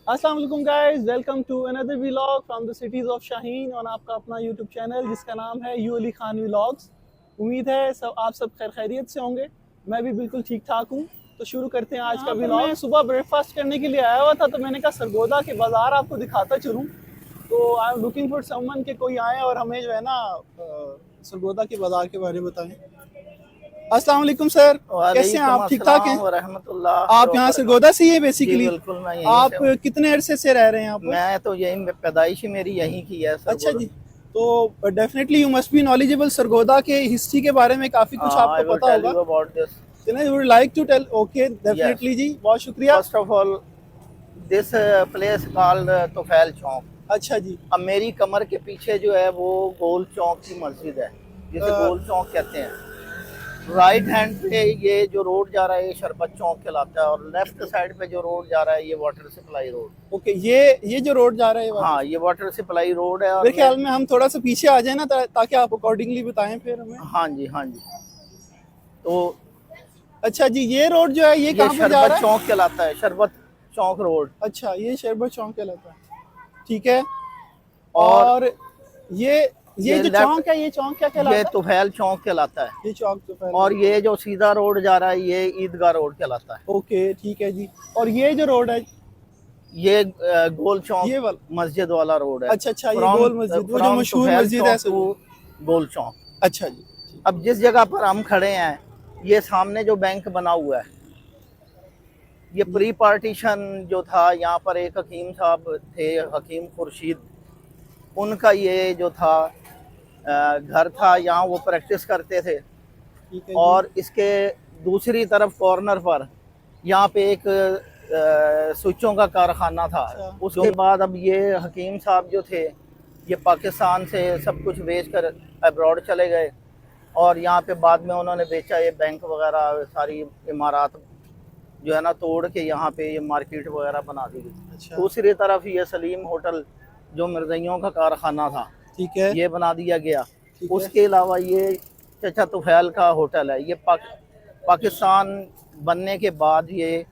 अस्सलाम वालेकुम guys, welcome to another vlog from the cities of Shaheen और आपका अपना यूट्यूब चैनल जिसका नाम है यू अली खान व्लॉग्स। उम्मीद है आप सब खैर खैरियत से होंगे। मैं भी बिल्कुल ठीक ठाक हूँ। तो शुरू करते हैं आज का व्लॉग। मैं सुबह ब्रेकफास्ट करने के लिए आया हुआ था, तो मैंने कहा सरगोदा के बाज़ार आपको दिखाता चलूँ। तो I am looking for someone के कोई आए और हमें जो है ना सरगोदा के बाज़ार के बारे में बताएं। अस्सलाम वालेकुम सर, कैसे हैं वालेकुम आप? ठीक ठाक अस्सलाम हैं? व रहमतुल्लाह आप यहाँ सरगोदा से ही हैं जी बेसिकली? बिल्कुल, मैं यहीं आप से हूँ। कितने अरसे से रह रहे हैं यहाँ पर? मैं तो यहीं, पैदाइश ही मेरी यहीं की है, अच्छा सरगोदा। जी। तो definitely you must be knowledgeable Sargodha के हिस्ट्री के बारे में काफ़ी कुछ आई आपको विल पता टेल होगा। You about this. You would like to tell? Okay, yes, definitely जी, बहुत शुक्रिया। First of all this place called Tufail Chowk. अच्छा जी। अब मेरी कमर के पीछे जो है वो गोल चौक की मस्जिद है, जिसे अ, गोल चौक कहते हैं। राइट हैंड पे ये जो रोड जा रहा है ये शरबत चौक कहलाता है, और लेफ्ट साइड पे जो रोड जा रहा है ये वाटर सप्लाई रोड। ओके, ये जो रोड जा रहा है वाटर हाँ, से, ये वाटर सप्लाई रोड है। और मेरे ख्याल में हम थोड़ा सा पीछे आ जाए ना, ताकि आप अकॉर्डिंगली बताएं फिर हमें। हाँ जी, हाँ जी। तो अच्छा जी, ये रोड जो है ये ये कहाँ पर जा शरबत रहा है? चौक कहलाता है, शरबत चौक रोड। अच्छा, ये शरबत चौक कहलाता है, ठीक है। और और ये ये ये जो लेफ्ट, चौक है, ये चौक क्या ये कहलाता है? तुफैल चौक कहलाता है। ये चौक तो और पहले। ये जो सीधा रोड जा रहा है ये ईदगाह रोड कहलाता है। ओके, ठीक है जी। और ये जो रोड है, ये गोल चौक ये वाला? मस्जिद वाला रोड है। अच्छा अच्छा, ये फ्रॉम गोल मस्जिद, वो जो फ्रॉम मशहूर तुफैल मस्जिद है चौक टू सर। गोल चौक। अच्छा जी, ठीक अब जिस जगह पर हम खड़े हैं, ये सामने जो बैंक बना हुआ है, ये है। प्री पार्टीशन जो था, यहाँ पर एक हकीम साहब थे, हकीम खुर्शीद, उनका ये जो था घर था, यहाँ वो प्रैक्टिस करते थे। ठीक है जी। और इसके दूसरी तरफ कॉर्नर पर यहाँ पे एक स्विचों का कारखाना था। अच्छा। उसके बाद अब ये हकीम साहब जो थे, ये पाकिस्तान से सब कुछ बेचकर अब्रॉड चले गए, और यहाँ पे बाद में उन्होंने बेचा ये बैंक वगैरह, सारी इमारत जो है ना तोड़ के यहाँ पे ये मार्केट वगैरह बना दी गई। अच्छा, दूसरी तरफ ये सलीम होटल जो मिर्ज़ाइयों का कारखाना था, ठीक है, ये बना दिया गया। ठीक है। उसके अलावा ये चचा तुफैल का होटल है। ये पाकिस्तान बनने के बाद ये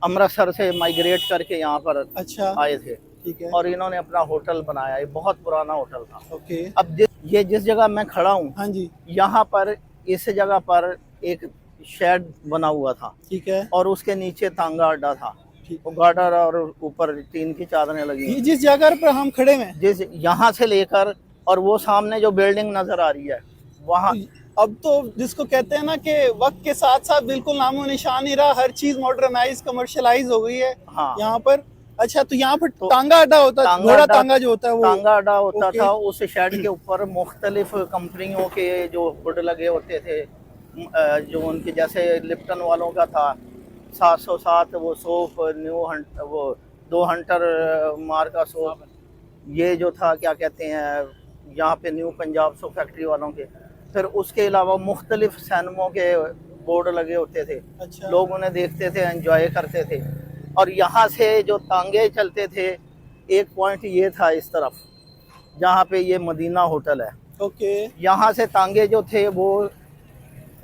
अमृतसर से माइग्रेट करके यहाँ पर अच्छा, आए थे, ठीक है। और इन्होंने अपना होटल बनाया। ये बहुत पुराना होटल था। ओके। अब ये जिस जगह मैं खड़ा हूँ, हाँ जी, यहाँ पर इस जगह पर एक शेड बना हुआ था, ठीक है, और उसके नीचे तांगा अड्डा था। ठीक वो है। गार्डर और ऊपर टीन की चादरें लगी ये हुई। जिस जगह पर हम खड़े हैं, जिस यहाँ से लेकर और वो सामने जो बिल्डिंग नजर आ रही है वहाँ, अब तो जिसको कहते हैं ना कि वक्त के साथ साथ बिल्कुल नामो निशान ही रहा, हर चीज मॉडर्नाइज कमर्शलाइज हो गई है हाँ, यहाँ पर। अच्छा, तो यहाँ पर तो तांगा अड्डा होता है, घोड़ा तांगा जो होता है वो? तांगा अड्डा होता ओके। था। उस शेड के ऊपर मुख्तलिफ कंपनियों के जो हुड लगे होते थे, जो उनके जैसे लिप्टन वालों का था 707, वो सोप न्यू हंट, वो 2 हंटर मार का सोप, ये जो था क्या कहते हैं यहाँ पे न्यू पंजाब सोप फैक्ट्री वालों के। फिर उसके अलावा मुख्तलिफ सैनमों के बोर्ड लगे होते थे, अच्छा, लोग उन्हें देखते थे, एंजॉय करते थे। और यहाँ से जो तांगे चलते थे, एक पॉइंट ये था इस तरफ जहाँ पे ये मदीना होटल है, ओके, यहाँ से तांगे जो थे वो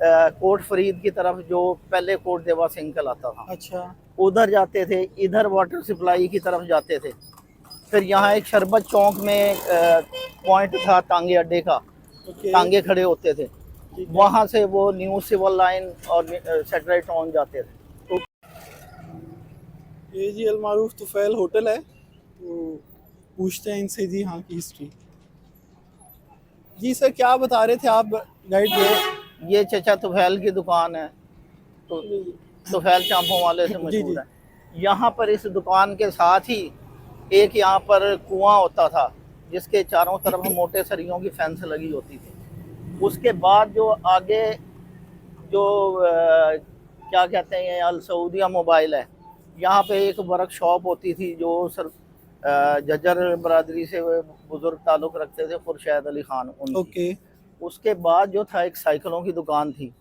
कोट फरीद की तरफ, जो पहले कोट देवा सिंह कहलाता था, अच्छा, उधर जाते थे। इधर वाटर सप्लाई की तरफ जाते थे। फिर यहाँ एक शरबत चौक में पॉइंट था तांगे अड्डे का, ओके, तांगे खड़े होते थे, ठीक है। वहाँ से वो न्यू सिविल लाइन और सेटेलाइट टाउन जाते थे। तो ये जी अलमारूफ तुफैल होटल है, तो पूछते हैं इनसे जी यहाँ की हिस्ट्री। जी सर, क्या बता रहे थे आप? गाइड ये चचा तुफैल की दुकान है, तो तुफैल चांपों वाले से जी जी। मशहूर है। यहाँ पर इस दुकान के साथ ही एक यहाँ पर कुआं होता था, जिसके चारों तरफ मोटे सरियों की फेंस लगी होती थी। उसके बाद जो आगे जो क्या कहते हैं अल सऊदिया मोबाइल है, यहाँ पे एक वर्कशॉप होती थी जो जज्जर बरादरी से बुजुर्ग ताल्लुक़ रखते थे, खुर्शैद अली खान उनकी। ओके। उसके बाद जो था एक साइकिलों की दुकान थी।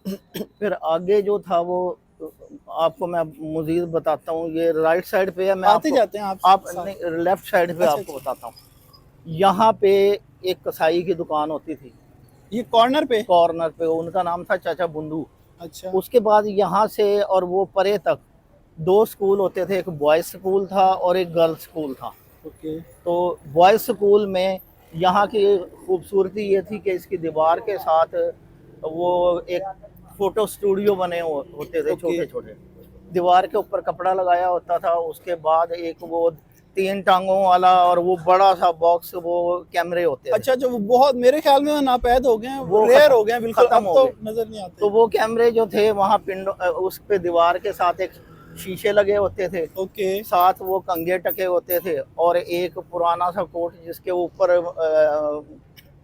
फिर आगे जो था वो आपको मैं मज़ीद बताता हूँ। ये राइट साइड पे है, मैं आते आपको जाते हैं आप साथ। लेफ्ट साइड पे अच्छा आपको अच्छा, बताता हूँ। यहाँ पे एक कसाई की दुकान होती थी, ये कॉर्नर पे? कॉर्नर पे, उनका नाम था चाचा बुंदू। अच्छा, उसके बाद यहाँ से और वो परे तक दो स्कूल होते थे, एक बॉयज स्कूल था और एक गर्ल्स स्कूल था। ओके। तो बॉयज स्कूल में यहाँ की खूबसूरती ये थी कि इसकी दीवार के साथ वो एक फोटो स्टूडियो बने होते थे, ओके। छोटे छोटे। दीवार के ऊपर कपड़ा लगाया होता था, उसके बाद एक वो 3 टांगों वाला और वो बड़ा सा बॉक्स, वो कैमरे होते थे। अच्छा, जो वो बहुत मेरे ख्याल में वो नापैद हो गए हैं, वो वो रेयर हो गए हैं बिल्कुल, खत्म अब हो तो गए। नजर नहीं आते। तो वो कैमरे जो थे वहाँ पिंडो उस पे दीवार के साथ एक शीशे लगे होते थे, ओके। साथ वो कंगे टके होते थे और एक पुराना सा कोट जिसके ऊपर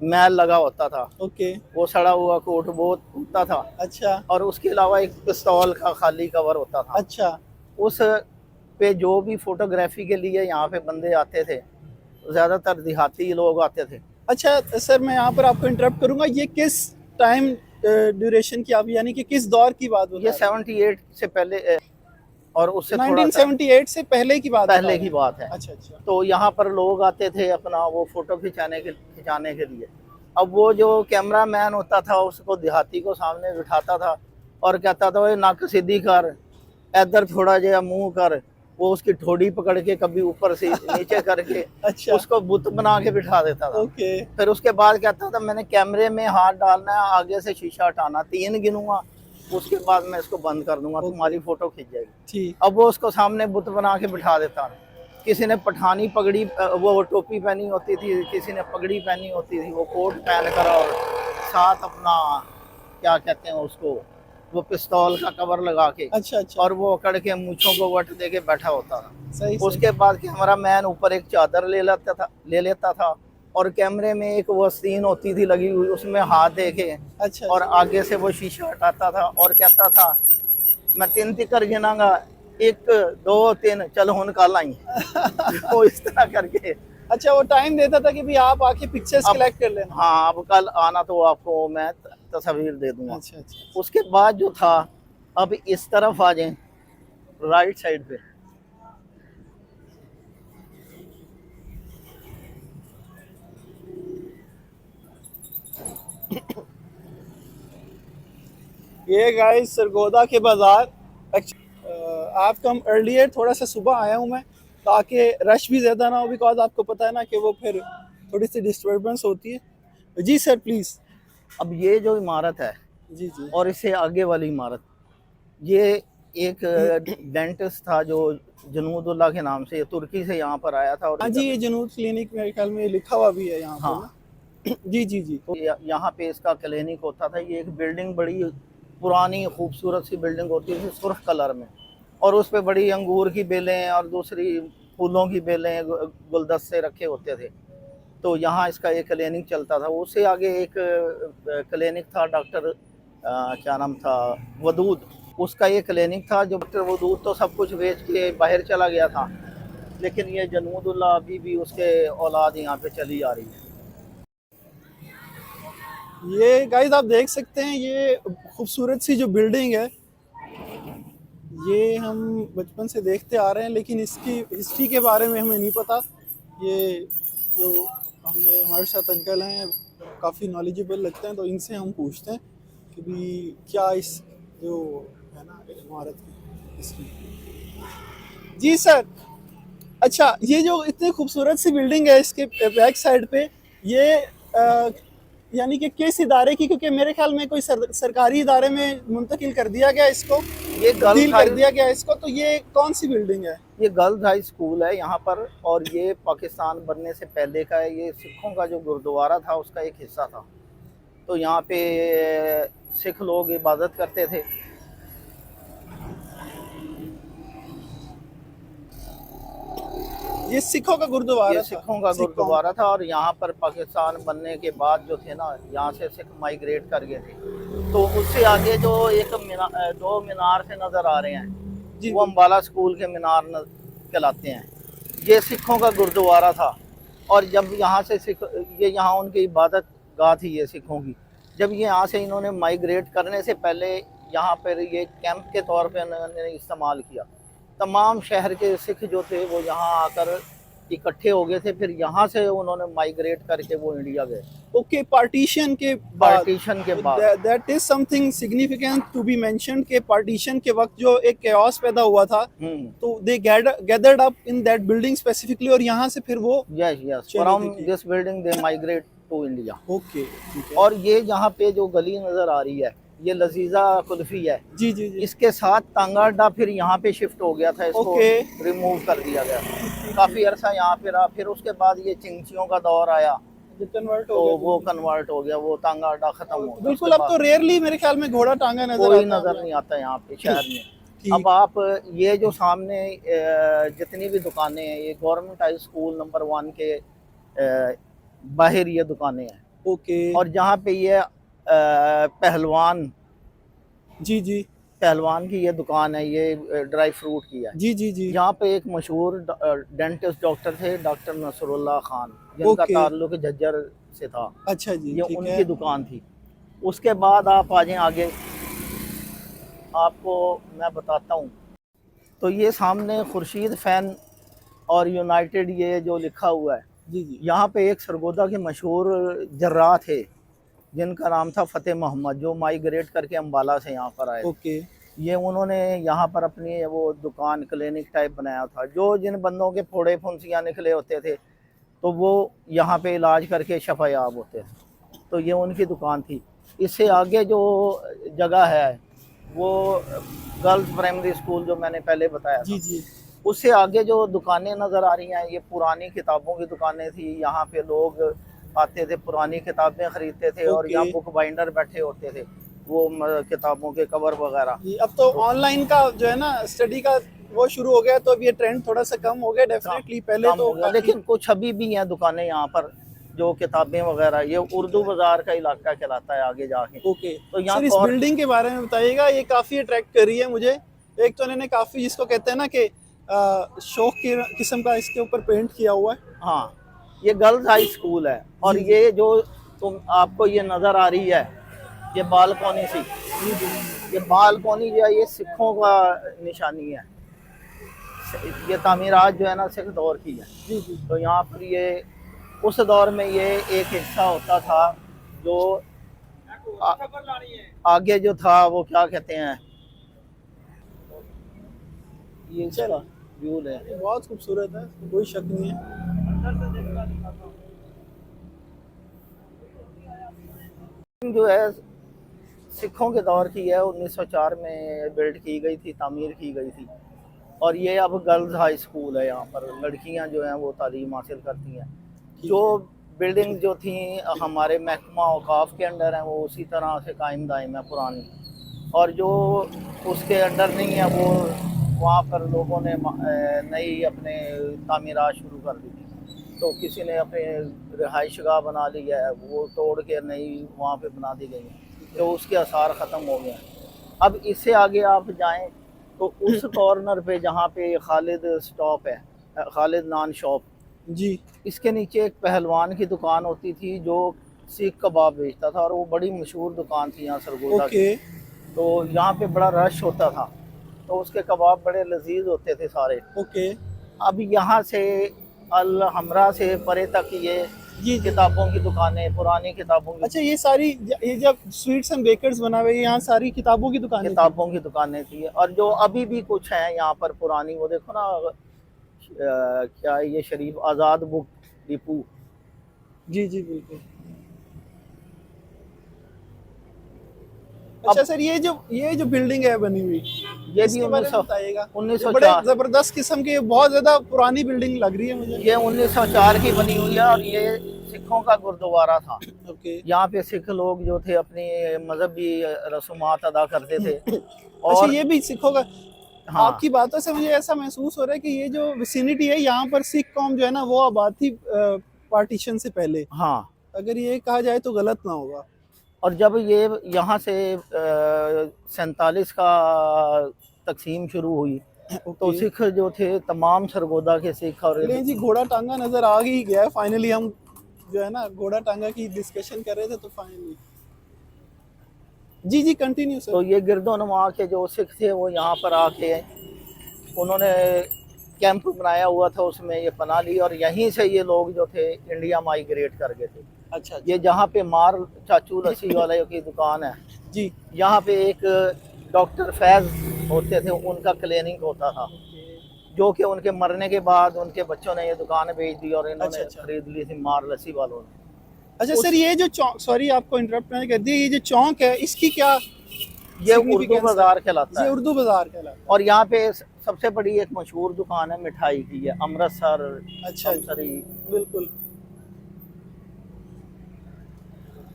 मैल लगा होता था, ओके। वो सड़ा हुआ कोट वो होता था। अच्छा। और उसके अलावा एक पिस्तौल का खाली कवर होता था। अच्छा। उस पे जो भी फोटोग्राफी के लिए यहाँ पे बंदे आते थे, ज्यादातर देहाती लोग आते थे। अच्छा सर, मैं यहाँ पर आपको इंटरप्ट करूंगा, ये किस टाइम ड्यूरेशन की आप, यानी कि किस दौर की बात बता ये रहे हैं? 78 से पहले और उससे थोड़ा सा 1978 से पहले की बात बता पहले रहे की हैं? बात है। अच्छा अच्छा। तो यहाँ पर लोग आते थे अपना वो फोटो खिंचाने के लिए। अब वो जो कैमरा मैन होता था उसको देहाती को सामने बिठाता था और कहता था, नक सीधी कर, इधर थोड़ा जया मुंह कर, वो उसकी ठोड़ी पकड़ के कभी ऊपर से नीचे करके अच्छा। उसको बुत बना के बिठा देता था। ओके। फिर उसके बाद कहता था, मैंने कैमरे में हाथ डालना है, आगे से शीशा हटाना, 3 गिनूंगा, उसके बाद मैं इसको बंद कर दूंगा, तुम्हारी फोटो खिंच जाएगी। ठीक। अब वो उसको सामने बुत बना के बिठा देता। किसी ने पठानी पगड़ी वो टोपी पहनी होती थी, किसी ने पगड़ी पहनी होती थी, वो कोट पहन कर और साथ अपना क्या कहते हैं उसको, वो पिस्तौल का कवर लगा के, अच्छा अच्छा। और वो अकड़ के मूंछों को वट दे के बैठा होता था। सही उसके बाद कैमरा मैन ऊपर एक चादर ले लेता था और कैमरे में एक वो स्क्रीन होती थी लगी हुई, उसमें हाथ दे के अच्छा। और आगे से वो शीशा हटाता था और कहता था, मैं 3 तिकर गिनांगा, 1 2 3 चल हुन कल आई। वो इस तरह करके अच्छा, वो टाइम देता था कि भी आप आके पिक्चर्स अब कलेक्ट कर लेना। हाँ, अब कल आना तो आपको मैं तस्वीर दे दूंगा। अच्छा अच्छा। उसके बाद जो था, अब इस तरफ आ जाए राइट साइड पे, ये गाइस सरगोदा के बाजार। आप कम अर्लियर, थोड़ा सा सुबह आया हूँ मैं, ताकि रश भी ज़्यादा ना हो, बिकॉज आपको पता है ना कि वो फिर थोड़ी सी डिस्टर्बेंस होती है। जी सर प्लीज़। अब ये जो इमारत है जी जी। और इससे आगे वाली इमारत, ये एक डेंटिस्ट था जो जनूदुल्ला के नाम से, तुर्की से यहाँ पर आया था। और हाँ जी, ये जनूद क्लिनिक मेरे ख्याल में लिखा हुआ भी है यहाँ पर हाँ, ना। जी जी जी। तो यहाँ पे इसका क्लिनिक होता था। ये एक बिल्डिंग, बड़ी पुरानी खूबसूरत सी बिल्डिंग होती थी सुर्ख कलर में, और उस पे बड़ी अंगूर की बेलें और दूसरी फूलों की बेलें, गुलदस्ते रखे होते थे। तो यहाँ इसका एक क्लिनिक चलता था। उससे आगे एक क्लिनिक था, डॉक्टर क्या नाम था, वदूद, उसका ये क्लिनिक था। जो डॉक्टर वदूद तो सब कुछ बेच के बाहर चला गया था, लेकिन ये जनूदुल्ला अभी भी उसके औलाद यहाँ पे चली आ रही है। ये गाइस आप देख सकते हैं, ये खूबसूरत सी जो बिल्डिंग है, ये हम बचपन से देखते आ रहे हैं, लेकिन इसकी हिस्ट्री के बारे में हमें नहीं पता। ये जो हमारे साथ अंकल हैं, काफ़ी नॉलेजेबल लगते हैं, तो इनसे हम पूछते हैं कि भी क्या इस जो है ना इमारत की हिस्ट्री। जी सर। अच्छा, ये जो इतनी खूबसूरत सी बिल्डिंग है, इसके बैक साइड पे ये यानी कि किस इदारे की, क्योंकि मेरे ख्याल में कोई सरकारी इदारे में मुंतकिल कर दिया गया इसको, ये तब्दील कर दिया गया इसको, तो ये कौन सी बिल्डिंग है? ये गर्ल्स हाई स्कूल है यहाँ पर, और ये पाकिस्तान बनने से पहले का है। ये सिखों का जो गुरुद्वारा था उसका एक हिस्सा था। तो यहाँ पे सिख लोग इबादत करते थे। ये सिखों का गुरुद्वारा ये सिखों का गुरुद्वारा था, और यहाँ पर पाकिस्तान बनने के बाद जो थे ना, यहाँ से सिख माइग्रेट कर गए थे। तो उससे आगे जो एक दो मीनार से नज़र आ रहे हैं, वो अम्बाला स्कूल के मीनार कहलाते हैं। ये सिखों का गुरुद्वारा था, और जब यहाँ से सिख, ये यहाँ उनकी इबादत गाह थी ये सिखों की। जब ये यहाँ से इन्होंने माइग्रेट करने से पहले यहाँ पर ये कैंप के तौर पर इन्होंने इस्तेमाल किया। तमाम शहर के सिख जो थे वो यहाँ आकर इकट्ठे हो गए थे, फिर यहाँ से उन्होंने माइग्रेट करके वो इंडिया गए ओके, पार्टीशन के बाद। पार्टीशन के बाद। That is something significant to be mentioned के पार्टीशन के वक्त जो एक chaos पैदा हुआ था, तो they gathered up in that building specifically, और यहाँ से फिर वो यस यस चले फ्रॉम थे। This building they migrate to India. Okay, ठीक है। और ये यहाँ पे जो गली नजर आ रही है, ये लजीजा कुल्फी है। जी जी जी। इसके साथ तांगा अड्डा फिर यहाँ पे शिफ्ट हो गया था, इसको ओके। रिमूव कर दिया गया। काफी अरसा यहाँ पे रहा, फिर उसके बाद ये चिंचियों का दौर आया कन्वर्ट हो तो गया, वो कन्वर्ट हो गया, वो तांगा अड्डा खत्म हो गया। बिल्कुल। अब तो रेयरली मेरे ख्याल में घोड़ा टांगा नजर कोई आता नजर है। नहीं आता यहाँ पे शहर में। ठीक। अब आप ये जो सामने जितनी भी दुकानें हैं, ये गवर्नमेंट हाई स्कूल नंबर 1 के बाहर ये दुकानें हैं। ओके। और जहाँ पे ये पहलवान जी जी पहलवान की ये दुकान है, ये ड्राई फ्रूट की है। जी जी जी। यहाँ पे एक मशहूर डेंटिस्ट डॉक्टर थे, डॉक्टर नसरुल्लाह खान, जिनका ओके। ताल्लुक झज्जर से था। अच्छा जी, ये ठीक उनकी है। दुकान थी। उसके बाद आप आ जाएं आगे, आपको मैं बताता हूँ। तो ये सामने खुर्शीद फैन और यूनाइटेड ये जो लिखा हुआ है, जी जी। यहाँ पे एक सरगोदा के मशहूर जर्राह थे जिनका नाम था फतेह मोहम्मद, जो माइग्रेट करके अम्बाला से यहाँ पर आए। ओके। ये उन्होंने यहाँ पर अपनी वो दुकान क्लिनिक टाइप बनाया था। जो जिन बंदों के फोड़े फुंसियाँ निकले होते थे तो वो यहाँ पे इलाज करके शफायाब होते थे, तो ये उनकी दुकान थी। इससे आगे जो जगह है वो गर्ल्स प्राइमरी स्कूल जो मैंने पहले बताया जी था, जी। उससे आगे जो दुकानें नज़र आ रही हैं, ये पुरानी किताबों की दुकानें थी। यहाँ पे लोग आते थे, पुरानी किताबें ख़रीदते थे और यहाँ बुक बाइंडर बैठे होते थे, वो किताबों के कवर वगैरह। अब तो ऑनलाइन का जो है ना स्टडी का वो शुरू हो गया, तो अब ये ट्रेंड थोड़ा सा कम हो गया डेफिनेटली। पहले तो लेकिन कुछ अभी भी हैं दुकानें यहाँ पर जो किताबें वगैरह। ये उर्दू बाजार का इलाका कहलाता है आगे जाके। ओके। तो यहाँ सर, इस बिल्डिंग के बारे में बताइएगा, ये काफ़ी अट्रैक्ट कर रही है मुझे। एक तो इन्होंने काफ़ी, जिसको कहते हैं ना कि शौक की किस्म का इसके ऊपर पेंट किया हुआ है। हाँ, ये गर्ल्स हाई स्कूल है। और ये जो आपको ये नज़र आ रही है, ये बालकोनी सी, ये बालकोनी जो है ये सिखों का निशानी है। ये तामीरात जो है ना सिख दौर की है। जी जी। तो यहाँ पर ये उस दौर में ये एक हिस्सा होता था जो आगे जो था वो क्या कहते हैं, ये चलो, व्यू है, ये बहुत खूबसूरत है, कोई शक नहीं है। जो है सिखों के दौर की है, 1904 में बिल्ड की गई थी, तामीर की गई थी। और ये अब गर्ल्स हाई स्कूल है। यहाँ पर लड़कियाँ जो हैं वो तालीम हासिल करती हैं। जो बिल्डिंग जो थी हमारे महकमा औकाफ के अंडर है, वो उसी तरह से कायम दायम है पुरानी। और जो उसके अंडर नहीं है, वो वहाँ पर लोगों ने नई अपने तामीरात शुरू कर दी थी। तो किसी ने अपने रिहाइशगाह बना ली है, वो तोड़ के नई वहाँ पे बना दी गई है, तो उसके आसार ख़त्म हो गए हैं। अब इससे आगे आप जाएं तो उस कॉर्नर पे जहाँ पे खालिद स्टॉप है, खालिद नान शॉप, जी, इसके नीचे एक पहलवान की दुकान होती थी जो सीख कबाब बेचता था, और वो बड़ी मशहूर दुकान थी यहाँ सरगोदा की। तो यहाँ पे बड़ा रश होता था, तो उसके कबाब बड़े लजीज होते थे सारे। ओके। अब यहाँ से अल हमरा से परे तक ये जी किताबों की दुकानें, पुरानी किताबों की, अच्छा, ये सारी, ये जब स्वीट्स एंड बेकर्स बना हुए, यहाँ सारी किताबों की दुकानें की दुकानें थी। और जो अभी भी कुछ हैं यहाँ पर पुरानी, वो देखो ना, क्या है ये, शरीफ आज़ाद बुक डिपो। जी जी बिल्कुल। अच्छा सर, ये जो बिल्डिंग है बनी हुई, ये इसके भी बारे में बताइएगा। 1904 बड़े जबरदस्त किस्म की, बहुत ज्यादा पुरानी बिल्डिंग लग रही है मुझे। ये 1904 की बनी हुई है, और ये सिखों का गुरुद्वारा था। ओके। यहाँ पे सिख लोग जो थे अपनी मजहबी रसूमात अदा करते थे। और अच्छा, ये भी सिखों का। हाँ, आपकी बातों से मुझे ऐसा महसूस हो रहा है कि ये जो विसिनिटी है, यहाँ पर सिख कौम जो है ना वो आबाद थी पार्टीशन से पहले। हाँ, अगर ये कहा जाए तो गलत ना होगा। और जब ये यहाँ से 47 का तकसीम शुरू हुई, तो सिख जो थे तमाम सरगोदा के सिख, और जी घोड़ा टांगा नजर आ ही गया है फाइनली। हम जो है ना घोड़ा टांगा की डिस्कशन कर रहे थे, तो फाइनली जी कंटिन्यू सर। तो ये गिरदोनुमा के जो सिख थे वो यहाँ पर आके उन्होंने कैंप बनाया हुआ था, उसमें ये पनाह ली और यहीं से ये लोग जो थे इंडिया माइग्रेट कर गए थे। अच्छा ये जहाँ पे मार चाचू लस्सी वाले की दुकान है, जी। यहाँ पे एक डॉक्टर फैज होते थे, उनका क्लिनिक होता था, जो कि उनके मरने के बाद उनके बच्चों ने ये दुकान बेच दी और इन्होंने अच्छा। खरीद ली थी मार लस्सी वालों ने। अच्छा सर, ये जो चौक, सॉरी आपको इंटरप्ट मैंने कर दिया, ये जो चौक है इसकी क्या ये उर्दू significance है? बाजार कहलाता ये है। उर्दू बाजार कहलाता है। और यहाँ पे सबसे बड़ी एक मशहूर दुकान है मिठाई की, है अमृतसर अच्छा अमसरी। बिल्कुल,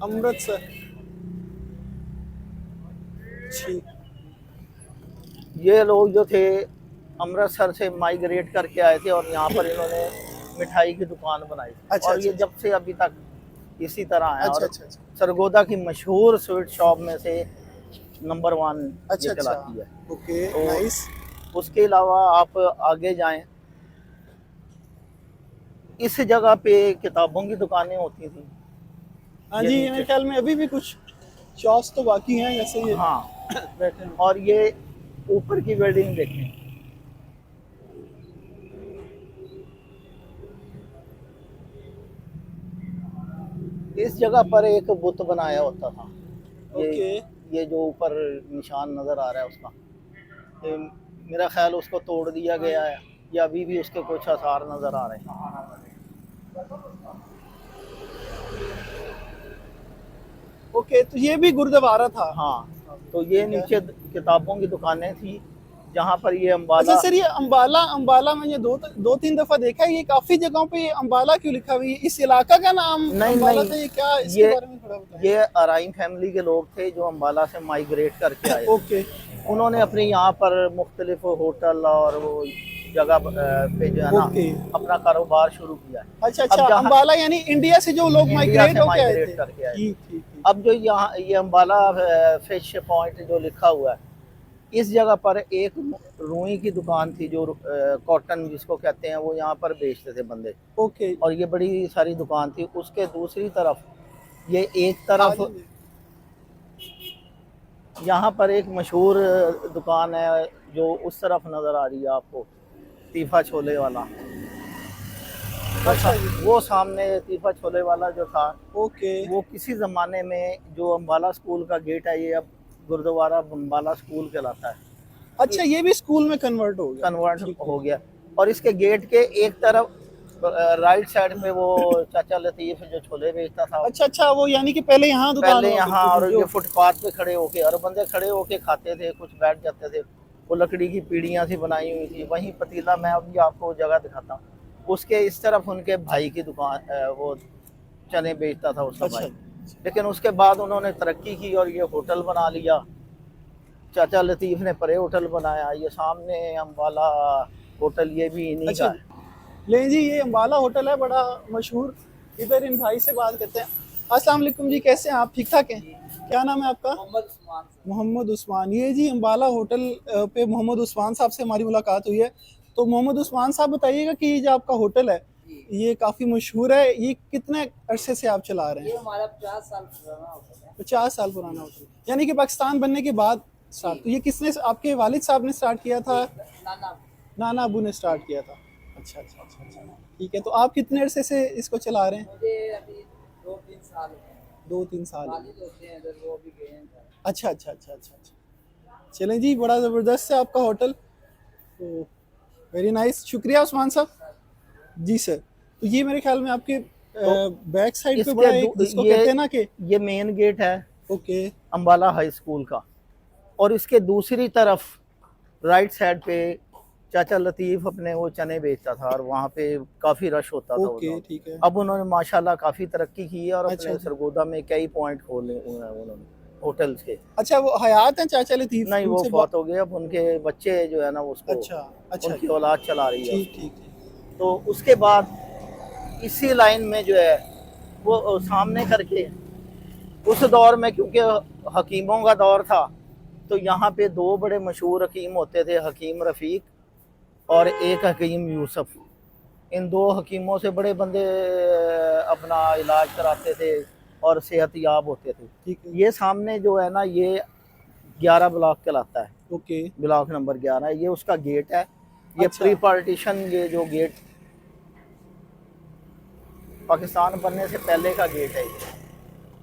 अमृतसर। ठीक। ये लोग जो थे अमृतसर से माइग्रेट करके आए थे और यहाँ पर इन्होंने मिठाई की दुकान बनाई थी। अच्छा, और अच्छा, ये जब से अभी तक इसी तरह है। अच्छा और अच्छा अच्छा सरगोदा की मशहूर स्वीट शॉप में से नंबर 1 अच्छा ये अच्छा। कहलाती है। ओके, तो नाइस। उसके अलावा आप आगे जाएं, इस जगह पे किताबों की दुकानें होती थी। हाँ ये जी, नीचे। मेरे ख्याल में अभी भी कुछ शॉप्स तो बाकी हैं, जैसे ये हाँ, बैठे हैं। और ये ऊपर की बिल्डिंग देखें, इस जगह पर एक बुत बनाया होता था। ओके। ये जो ऊपर निशान नजर आ रहा है उसका, ये मेरा ख्याल उसको तोड़ दिया गया है या अभी भी उसके कुछ आसार नजर आ रहे हैं। ओके, तो ये भी गुरुद्वारा था। हाँ, तो ये ठीक है। नीचे किताबों की दुकानें थी, जहाँ पर ये अच्छा अम्बाला। सर, ये अम्बाला, अम्बाला मैंने दो तीन दफा देखा है। ये काफी जगहों पे ये अम्बाला क्यों लिखा हुआ है? इस इलाका का नाम नहीं अम्बाला नहीं, था, ये क्या, इसके ये बारे में थोड़ा बताएं। ये अराइम फैमिली के लोग थे जो अम्बाला से माइग्रेट करके आए। ओके। उन्होंने अपने यहाँ पर मुख्तलिफ होटल और वो जगह पे जो है ना ओके। अपना कारोबार शुरू किया है। अच्छा अब अच्छा, जहाँ अम्बाला यानी इंडिया से जो लोग इंडिया माइग्रेट से होके आए माइग्रेट थे। करके आए। ठीक ठीक ठीक। अब जो यहाँ ये अम्बाला फिश पॉइंट जो लिखा हुआ है, इस जगह पर एक रुई की दुकान थी जो कॉटन जिसको कहते हैं, वो यहाँ पर बेचते थे बंदे। ओके। और ये बड़ी सारी दुकान थी। उसके दूसरी तरफ ये एक तरफ यहाँ पर एक मशहूर दुकान है जो उस तरफ नज़र आ रही है आपको, तीफा छोले वाला। अच्छा वो सामने तीफा छोले वाला जो था, ओके। वो किसी ज़माने में जो अम्बाला स्कूल का गेट है, ये अब गुरुद्वारा अम्बाला स्कूल कहलाता है। अच्छा, ये भी स्कूल में कन्वर्ट हो गया। कन्वर्ट ठीक है। हो गया। और इसके गेट के एक तरफ राइट साइड पे वो चाचा लतीफ जो छोले बेचता था। अच्छा अच्छा, वो यानी कि पहले यहाँ दुकान पहले हुआ यहाँ, करती और थी, ये फुटपाथ पे खड़े होके, और बंदे खड़े होके खाते थे, कुछ बैठ जाते थे। वो लकड़ी की पीढ़ियाँ सी बनाई हुई थी, वहीं पतीला, मैं अभी आपको जगह दिखाता हूँ। उसके इस तरफ उनके भाई की दुकान, वो चने बेचता था उसका अच्छा। भाई। लेकिन उसके बाद उन्होंने तरक्की की और ये होटल बना लिया। चाचा लतीफ़ ने परे होटल बनाया। ये सामने अम्बाला होटल, ये भी इन्हीं अच्छा का है। ले जी, ये अम्बाला होटल है बड़ा मशहूर। इधर इन भाई से बात करते हैं। अस्सलाम वालेकुम जी, कैसे हैं आप? ठीक ठाक हैं? क्या नाम है आपका? मोहम्मद उस्मान। ये जी अम्बाला होटल पे मोहम्मद उस्मान साहब से हमारी मुलाकात हुई है। तो मोहम्मद उस्मान साहब बताइएगा कि ये जो आपका होटल है ये काफ़ी मशहूर है, ये कितने अरसे से आप चला रहे हैं? ये हमारा 50 साल पुराना होटल है। 50 साल पुराना होटल, यानी कि पाकिस्तान बनने के बाद स्टार्ट। तो ये किसने, आपके वालिद साहब ने स्टार्ट किया था? नाना नाना अबू ने स्टार्ट किया था। अच्छा अच्छा अच्छा अच्छा, ठीक है। तो आप कितने अरसे से इसको चला रहे हैं? मुझे अभी 2-3 साल हो गए। 2-3 साल। वालिद होते हैं इधर, वो भी गए हैं इधर। अच्छा अच्छा अच्छा अच्छा अच्छा, चलें जी, बड़ा ज़बरदस्त है आपका होटल। तो वेरी नाइस, शुक्रिया उस्मान साहब जी सर। तो ये मेरे ख्याल में आपके बैक साइड पे बड़ा एक, जिसको कहते हैं ना कि, ये मेन गेट है ओके अम्बाला हाई स्कूल का, और इसके दूसरी तरफ राइट साइड पे चाचा लतीफ़ अपने वो चने बेचता था, और वहाँ पे काफ़ी रश होता था। ओके, ठीक है। अब उन्होंने माशाल्लाह काफ़ी तरक्की की है और अच्छा, अपने सरगोदा में कई पॉइंट खोले हुए हैं उन्होंने होटल्स के। अच्छा, वो हयात हैं चाचा लतीफ़? नहीं, वो उनसे फौत हो गए। अब उनके बच्चे जो है ना उसको, अच्छा अच्छा, उनकी औलाद चला रही है। ठीक ठीक ठीक। तो उसके बाद इसी लाइन में जो है वो सामने करके, उस दौर में क्योंकि हकीमों का दौर था, तो यहाँ पे 2 बड़े मशहूर हकीम होते थे, हकीम रफ़ीक और एक हकीम यूसुफ। इन 2 हकीमों से बड़े बंदे अपना इलाज कराते थे और सेहतयाब होते थे। ठीक है। ये सामने जो है ना, ये 11 ब्लॉक कहलाता है। ओके। ब्लॉक नंबर 11, ये उसका गेट है। ये अच्छा। प्री पार्टीशन, ये जो गेट पाकिस्तान बनने से पहले का गेट है ये।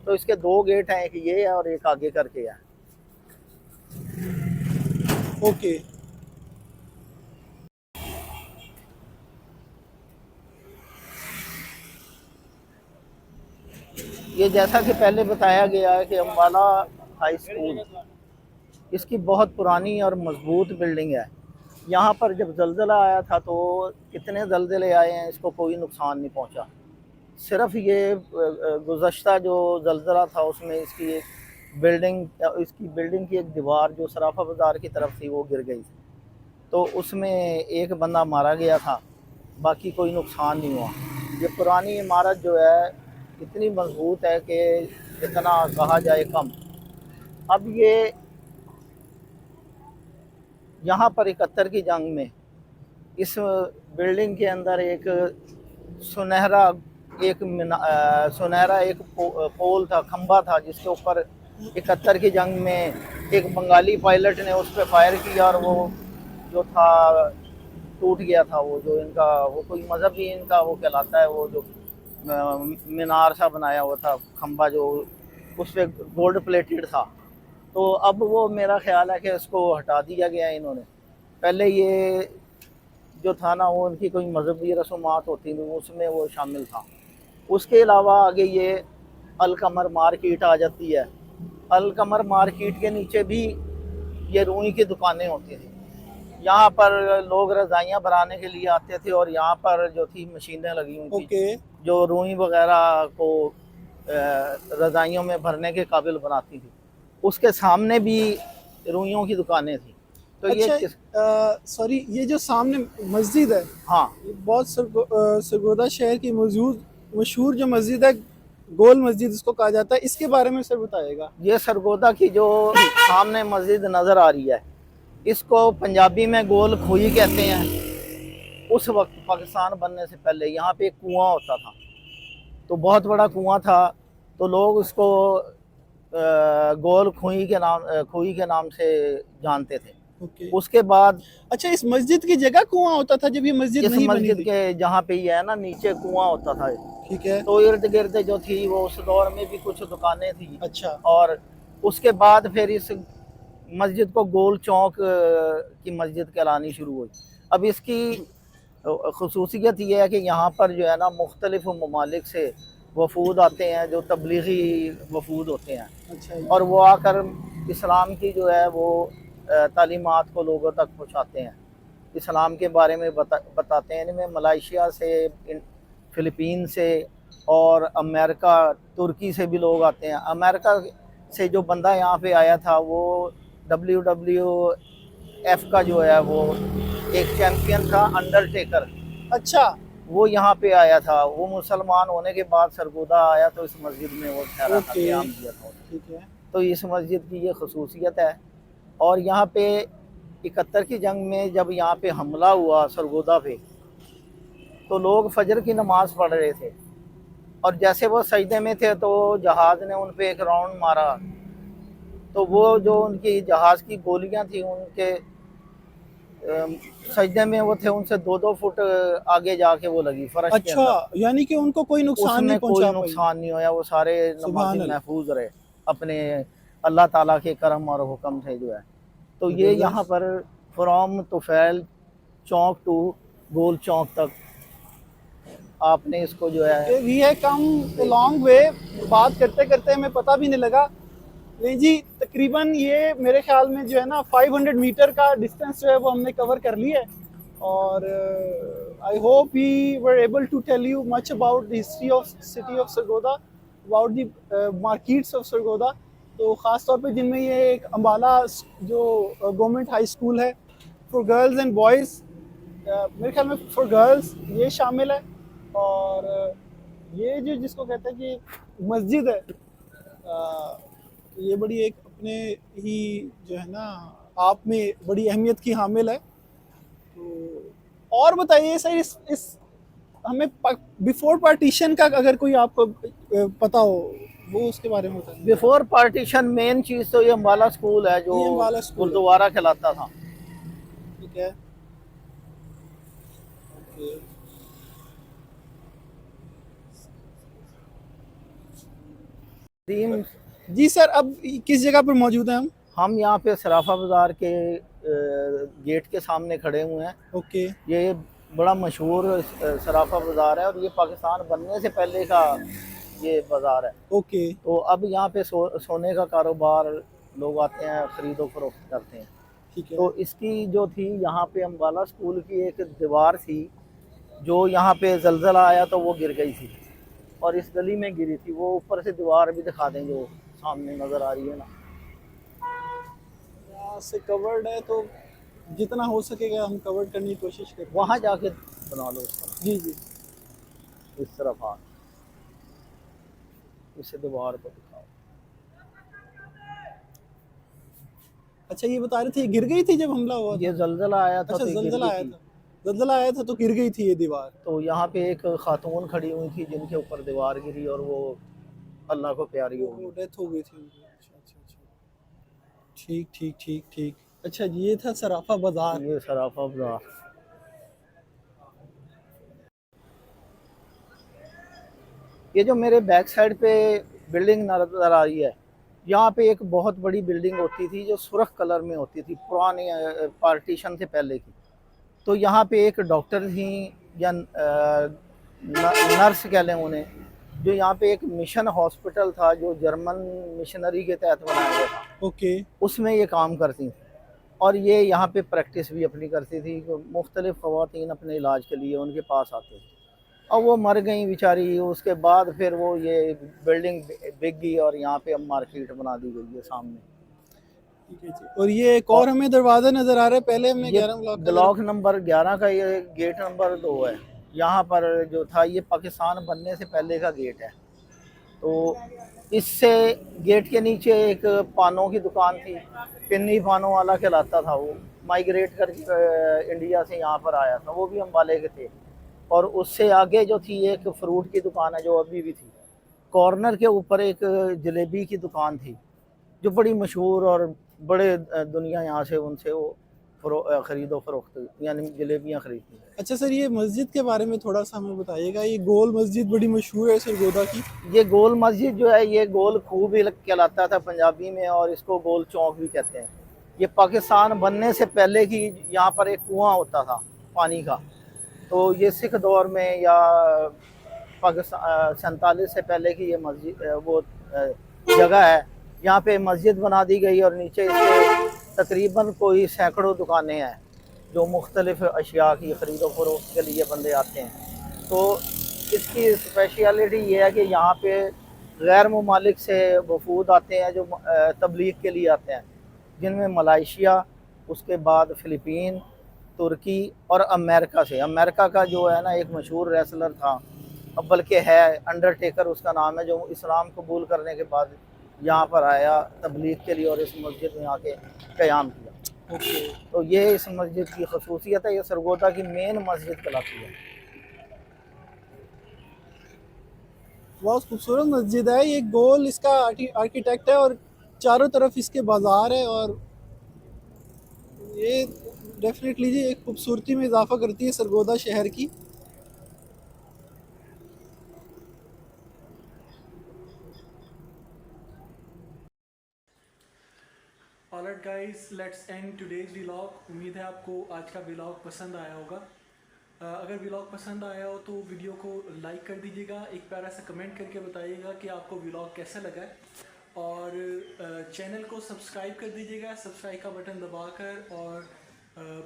तो इसके दो गेट हैं, एक ये है और एक आगे करके है। ओके। ये जैसा कि पहले बताया गया है कि अम्बाला हाई स्कूल, इसकी बहुत पुरानी और मजबूत बिल्डिंग है। यहाँ पर जब जल्जला आया था तो कितने जल्जले आए हैं, इसको कोई नुकसान नहीं पहुँचा। सिर्फ ये गुज़श्ता जो जल्जला था उसमें इसकी इसकी बिल्डिंग की एक दीवार जो सराफा बाज़ार की तरफ थी वो गिर गई, तो उसमें एक बंदा मारा गया था, बाकी कोई नुकसान नहीं हुआ। ये पुरानी इमारत जो है इतनी मजबूत है कि जितना कहा जाए कम। अब ये यहाँ पर 71 की जंग में इस बिल्डिंग के अंदर एक सुनहरा पोल था, खंबा था, जिसके ऊपर 71 की जंग में एक बंगाली पायलट ने उस पर फायर किया और वो जो था टूट गया था। वो जो इनका वो कोई मज़हब ही इनका वो कहलाता है, वो जो मीनार सा बनाया हुआ था खंबा, जो उस पर गोल्ड प्लेटेड था। तो अब वो मेरा ख्याल है कि इसको हटा दिया गया है इन्होंने। पहले ये जो था ना, वो उनकी कोई मजहबी रसूमात होती थी, उसमें वो शामिल था। उसके अलावा आगे ये अलकमर मार्केट आ जाती है। अलकमर मार्केट के नीचे भी ये रूई की दुकानें होती थी। यहाँ पर लोग रज़ाइयाँ बनाने के लिए आते थे और यहाँ पर जो थी मशीनें लगी हुई थी जो रूई वगैरह को रज़ाइयों में भरने के काबिल बनाती थी। उसके सामने भी रूइयों की दुकानें थी। तो अच्छा, ये सॉरी, ये जो सामने मस्जिद है, हाँ, ये बहुत सरगोदा शहर की मशहूर जो मस्जिद है, गोल मस्जिद इसको कहा जाता है, इसके बारे में सर बताइएगा। ये सरगोदा की जो सामने मस्जिद नज़र आ रही है, इसको पंजाबी में गोल खोई कहते हैं। उस वक्त पाकिस्तान बनने से पहले यहाँ पे एक कुआं होता था, तो बहुत बड़ा कुआं था, तो लोग उसको गोल खोई के नाम से जानते थे। उसके बाद अच्छा, इस मस्जिद की जगह कुआं होता था जब ये मस्जिद इस नहीं बनी मस्जिद थी? के जहाँ पे ये है ना, नीचे कुआं होता था। ठीक है। तो इर्द गिर्द जो थी वो उस दौर में भी कुछ दुकानें थी। अच्छा। और उसके बाद फिर इस मस्जिद को गोल चौक की मस्जिद कहलानी शुरू हुई। अब इसकी खसूसियत ये है कि यहाँ पर जो है ना, मुख्तलिफ ममालिक से वफूद आते हैं, जो तबलीगी वफूद होते हैं। अच्छा। और वो आकर इस्लाम की जो है वो तालीमात को लोगों तक पहुँचाते हैं, इस्लाम के बारे में बताते हैं। इनमें मलेशिया से, फ़िलिपीन से और अमेरिका, तुर्की से भी लोग आते हैं। अमेरिका से जो बंदा यहाँ पे आया था वो WWF का जो है वो एक चैम्पियन था, अंडरटेकर। अच्छा, वो यहाँ पे आया था। वो मुसलमान होने के बाद सरगोदा आया तो इस मस्जिद में वो ठहरा था, क़याम किया था। ठीक है। तो इस मस्जिद की ये खसूसियत है। और यहाँ पे 71 की जंग में जब यहाँ पे हमला हुआ सरगोदा पे, तो लोग फजर की नमाज़ पढ़ रहे थे और जैसे वो सजदे में थे तो जहाज़ ने उन पे एक राउंड मारा, तो वो जो उनकी जहाज़ की गोलियां थी उनके सजदे में वो थे, उनसे 2-2 फुट आगे जाके वो लगी फर्श के अंदर। अच्छा, यानी कि उनको कोई नुकसान नहीं पहुंचा? कोई नुकसान नहीं हुआ, वो सारे नमाज़ी महफूज रहे अपने अल्लाह ताला के करम और हुक्म से जो है। तो ये यहाँ पर फ्रॉम तुफैल चौक टू गोल चौक तक आपने इसको जो है, we have come a long way. बात करते करते हमें पता भी नहीं लगा। नहीं जी, तकरीबन ये मेरे ख्याल में जो है ना 500 मीटर का डिस्टेंस जो है वो हमने कवर कर लिया है। और I hope we were able to tell you much about the history of city of Sargodha, about the markets of Sargodha. तो ख़ास तौर पे जिनमें ये एक अम्बाला जो गवर्नमेंट हाई स्कूल है फॉर गर्ल्स एंड बॉयज़, मेरे ख्याल में फॉर गर्ल्स ये शामिल है। और ये जो जिसको कहते हैं कि मस्जिद है, ये बड़ी एक अपने ही जो है ना आप में बड़ी अहमियत की हामिल है। तो और बताइए सर, इस हमें बिफोर पार्टीशन का अगर कोई आपको पता हो वो उसके बारे में बताइए। बिफोर पार्टीशन मेन चीज़ तो ये अम्बाला स्कूल है जो गुरुद्वारा कहलाता था। ठीक है। ओके। तीन जी सर, अब किस जगह पर मौजूद हैं हम? हम यहाँ पे सराफा बाज़ार के गेट के सामने खड़े हुए हैं। ओके। ये बड़ा मशहूर सराफा बाज़ार है और ये पाकिस्तान बनने से पहले का ये बाज़ार है। ओके। तो अब यहाँ पे सोने का कारोबार लोग आते हैं, ख़रीदो फरोख्त करते हैं। ठीक है। तो इसकी जो थी यहाँ पे अम्बाला स्कूल की एक दीवार थी जो यहाँ पे जलजला आया तो वो गिर गई थी और इस गली में गिरी थी। वो ऊपर से दीवार भी दिखा दें जो सामने नज़र आ रही है ना, यहाँ से कवर्ड है तो जितना हो सकेगा हम कवर करने की कोशिश करते हैं। वहाँ जाके बना लो उसका। जी जी। इस तरफ आ, इस दीवार को दिखाओ। अच्छा, ये बता रहे थे ये गिर गई थी जब हमला हुआ था? ये जलजला आया था अच्छा, तो ये गिर जलजला गई आया थी। था। जलजला आया था तो गिर गई थी ये दीवार। तो यहाँ पे एक खातून खड़ी हुई थी जिनके ऊपर दीवार गिरी और वो अल्लाह को प्यारी हो गई। वो डेथ हो गई थी उनकी। अच्छा अच्छा अच्छा। ठीक ठीक ठीक ठीक। अच्छा जी, ये था सराफा बाजार। ये सराफा बाजार। ये जो मेरे बैक साइड पे बिल्डिंग नजर आ रही है, यहाँ पे एक बहुत बड़ी बिल्डिंग होती थी जो सुर्ख कलर में होती थी, पुराने पार्टीशन से पहले की। तो यहाँ पे एक डॉक्टर थी या नर्स कह लें उन्हें, जो यहाँ पे एक मिशन हॉस्पिटल था जो जर्मन मिशनरी के तहत बनाया गया था। ओके। उसमें ये काम करती थी और ये यहाँ पे प्रैक्टिस भी अपनी करती थी। मुख्तलिफ ख़वातीन अपने इलाज के लिए उनके पास आते थे और वो मर गई बेचारी। उसके बाद फिर वो ये बिल्डिंग बिक गई और यहाँ पे अब मार्केट बना दी गई है सामने। ठीक है जी। और ये एक और हमें दरवाजा नजर आ रहा है, पहले हमने ये 11 ब्लॉक ब्लॉक नंबर 11 का ये गेट नंबर 2 है। यहाँ पर जो था ये पाकिस्तान बनने से पहले का गेट है। तो इससे गेट के नीचे एक पानों की दुकान थी, पिन्नी पानों वाला कहलाता था। वो माइग्रेट करके इंडिया से यहाँ पर आया था, वो भी अम्बाले के थे। और उससे आगे जो थी एक फ्रूट की दुकान है जो अभी भी थी। कॉर्नर के ऊपर एक जलेबी की दुकान थी जो बड़ी मशहूर और बड़े दुनिया यहाँ से उनसे वो ख़रीदो फरोख्त यानी जलेबियाँ खरीदती है। अच्छा सर, ये मस्जिद के बारे में थोड़ा सा हमें बताइएगा। ये गोल मस्जिद बड़ी मशहूर है सरगोदा की। ये गोल मस्जिद जो है ये गोल खूब ही कहलाता था पंजाबी में और इसको गोल चौक भी कहते हैं। ये पाकिस्तान बनने से पहले की यहाँ पर एक कुआं होता था पानी का। तो ये सिख दौर में या पाकिस्तान 47 से पहले की ये मस्जिद वो जगह है। यहाँ पे मस्जिद बना दी गई और नीचे इसके तकरीबन कोई सैकड़ों दुकानें हैं जो मुख्तलिफ अशिया की ख़रीदो फरोख्त के लिए बंदे आते हैं। तो इसकी स्पेशलिटी ये है कि यहाँ पे गैर ममालिक से वफूद आते हैं जो तबलीग के लिए आते हैं, जिनमें मलाइशिया, उसके बाद फ़िलिपीन, तुर्की और अमेरिका से। अमेरिका का जो है ना एक मशहूर रेसलर था, अब बल्कि है अंडरटेकर उसका नाम है, जो इस्लाम कबूल करने के बाद यहाँ पर आया तबलीग के लिए और इस मस्जिद में आके क़याम किया। ओके। तो ये इस मस्जिद की खसूसियत है। ये सरगोदा की मेन मस्जिद कहलाती है। बहुत खूबसूरत मस्जिद है। ये गोल इसका आर्किटेक्ट है और चारों तरफ इसके बाजार है और ये डेफिनेटली जी एक खूबसूरती में इजाफा करती है सरगोदा शहर की। Alright guys, let's end today's vlog. उम्मीद है आपको आज का व्लॉग पसंद आया होगा। अगर व्लॉग पसंद आया हो तो वीडियो को लाइक कर दीजिएगा, एक प्यारा सा कमेंट करके बताइएगा कि आपको व्लॉग कैसा लगा है और चैनल को सब्सक्राइब कर दीजिएगा, सब्सक्राइब का बटन दबाकर, और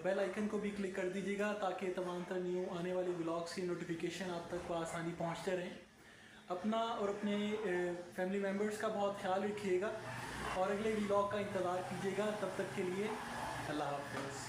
बेल आइकन को भी क्लिक कर दीजिएगा ताकि तमाम तर न्यू आने वाले व्लॉग्स की नोटिफिकेशन आप तक आसानी पहुँचते रहें। अपना और अपने फैमिली मेम्बर्स का बहुत ख्याल रखिएगा और अगले व्लॉग का इंतज़ार कीजिएगा। तब तक के लिए अल्लाह हाफ़िज़।